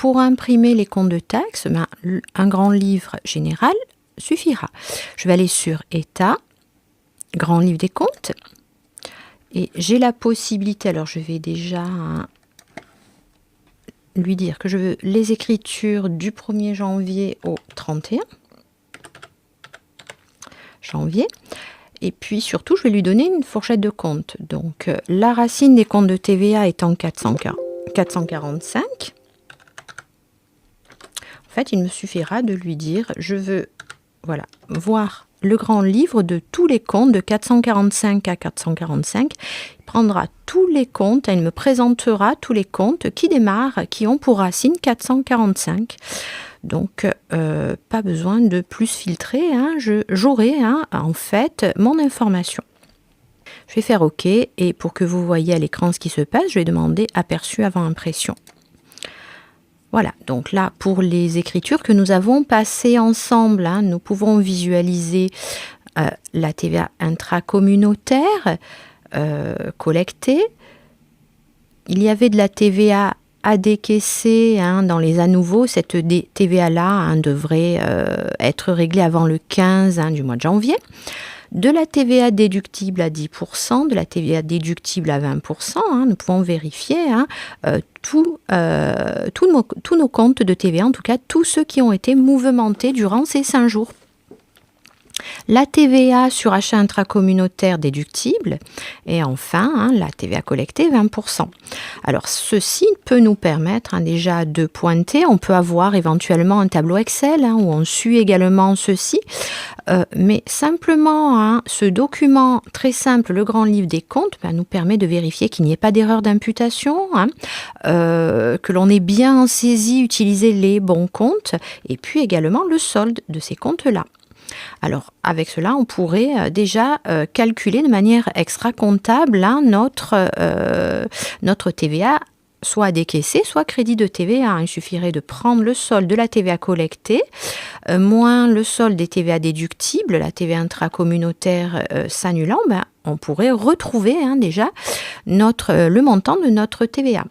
pour imprimer les comptes de taxes, un grand livre général suffira. Je vais aller sur État, grand livre des comptes, et j'ai la possibilité, alors je vais déjà lui dire que je veux les écritures du 1er janvier au 31 janvier. Et puis surtout, je vais lui donner une fourchette de compte. Donc, la racine des comptes de TVA étant 445. En fait, il me suffira de lui dire, je veux voir le grand livre de tous les comptes de 445 à 445. Il prendra tous les comptes, il me présentera tous les comptes qui ont pour racine 445. Donc, pas besoin de plus filtrer, j'aurai en fait mon information. Je vais faire OK et pour que vous voyez à l'écran ce qui se passe, je vais demander aperçu avant impression. Voilà, donc là, pour les écritures que nous avons passées ensemble, nous pouvons visualiser la TVA intracommunautaire collectée. Il y avait de la TVA à décaisser dans les à nouveau. Cette TVA-là devrait être réglée avant le 15 du mois de janvier. De la TVA déductible à 10%, de la TVA déductible à 20%, nous pouvons vérifier tous nos comptes de TVA, en tout cas tous ceux qui ont été mouvementés durant ces 5 jours. La TVA sur achat intracommunautaire déductible et enfin la TVA collectée 20%. Alors ceci peut nous permettre déjà de pointer, on peut avoir éventuellement un tableau Excel où on suit également ceci, mais simplement ce document très simple, le grand livre des comptes, nous permet de vérifier qu'il n'y ait pas d'erreur d'imputation, que l'on ait bien saisi, utilisé les bons comptes et puis également le solde de ces comptes-là. Alors, avec cela, on pourrait déjà calculer de manière extra-comptable notre TVA, soit à décaisser, soit crédit de TVA. Il suffirait de prendre le solde de la TVA collectée, moins le solde des TVA déductibles, la TVA intracommunautaire s'annulant, on pourrait retrouver déjà le montant de notre TVA.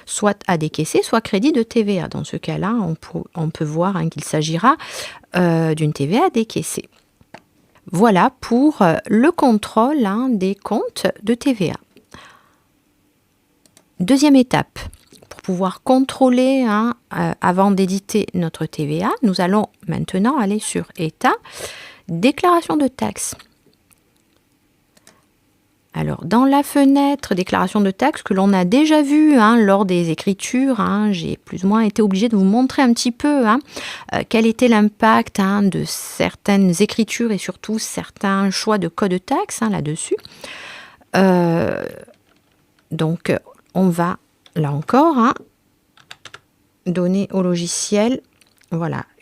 Soit à décaisser, soit crédit de TVA. Dans ce cas-là, on peut voir qu'il s'agira d'une TVA à décaisser. Voilà pour le contrôle des comptes de TVA. Deuxième étape, pour pouvoir contrôler avant d'éditer notre TVA, nous allons maintenant aller sur État, déclaration de taxes. Alors, dans la fenêtre déclaration de taxes que l'on a déjà vu lors des écritures, j'ai plus ou moins été obligée de vous montrer un petit peu quel était l'impact de certaines écritures et surtout certains choix de code de taxe là-dessus. Donc, on va, là encore, donner au logiciel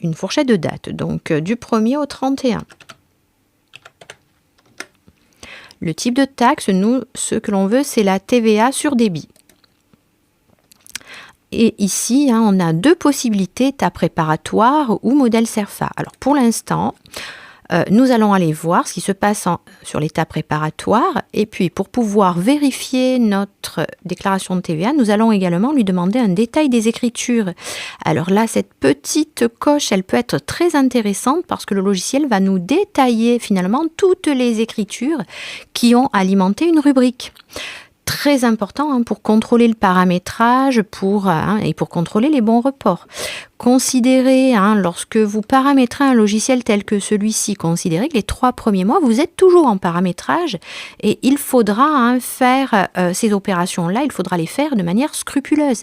une fourchette de date, donc du 1er au 31. Le type de taxe, nous, ce que l'on veut, c'est la TVA sur débit. Et ici, on a 2 possibilités, état préparatoire ou modèle CERFA. Alors, pour l'instant, nous allons aller voir ce qui se passe sur l'état préparatoire. Et puis, pour pouvoir vérifier notre déclaration de TVA, nous allons également lui demander un détail des écritures. Alors là, cette petite coche, elle peut être très intéressante parce que le logiciel va nous détailler finalement toutes les écritures qui ont alimenté une rubrique. Très important pour contrôler le paramétrage et pour contrôler les bons reports. Considérez, lorsque vous paramétrez un logiciel tel que celui-ci, considérez que les 3 premiers mois, vous êtes toujours en paramétrage et il faudra faire ces opérations-là, il faudra les faire de manière scrupuleuse.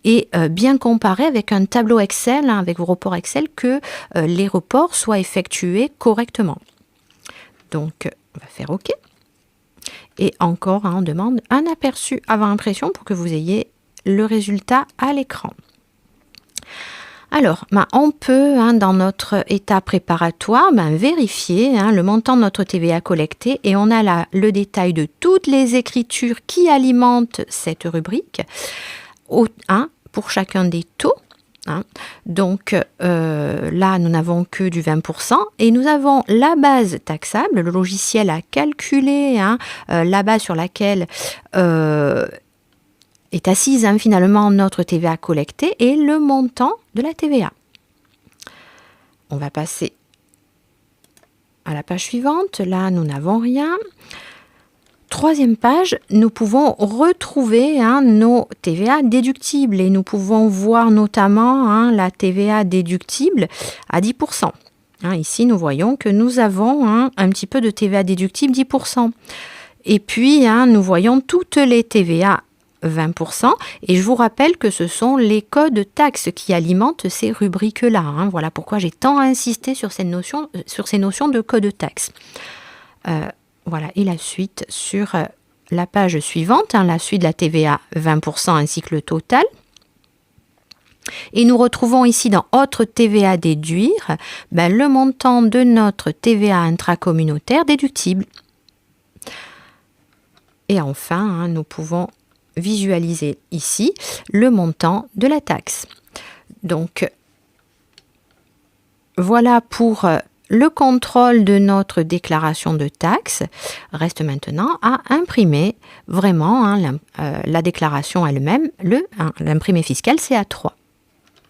Et bien comparer avec un tableau Excel, avec vos reports Excel, que les reports soient effectués correctement. Donc, on va faire OK. Et encore, on demande un aperçu avant impression pour que vous ayez le résultat à l'écran. Alors, on peut, dans notre état préparatoire, vérifier le montant de notre TVA collectée et on a là le détail de toutes les écritures qui alimentent cette rubrique pour chacun des taux. Donc là, nous n'avons que du 20% et nous avons la base taxable. Le logiciel a calculé la base sur laquelle est assise finalement notre TVA collectée et le montant de la TVA. On va passer à la page suivante. Là, nous n'avons rien. Troisième page, nous pouvons retrouver nos TVA déductibles et nous pouvons voir notamment la TVA déductible à 10%. Ici, nous voyons que nous avons un petit peu de TVA déductible 10%. Et puis, nous voyons toutes les TVA 20%. Et je vous rappelle que ce sont les codes taxes qui alimentent ces rubriques-là. Voilà pourquoi j'ai tant insisté sur ces notions de code taxes. Voilà, et la suite sur la page suivante, la suite de la TVA 20% ainsi que le total. Et nous retrouvons ici dans Autre TVA déduire, le montant de notre TVA intracommunautaire déductible. Et enfin, nous pouvons visualiser ici le montant de la taxe. Donc, voilà pour le contrôle de notre déclaration de taxe. Reste maintenant à imprimer vraiment la déclaration elle-même. L'imprimé fiscal, c'est A3.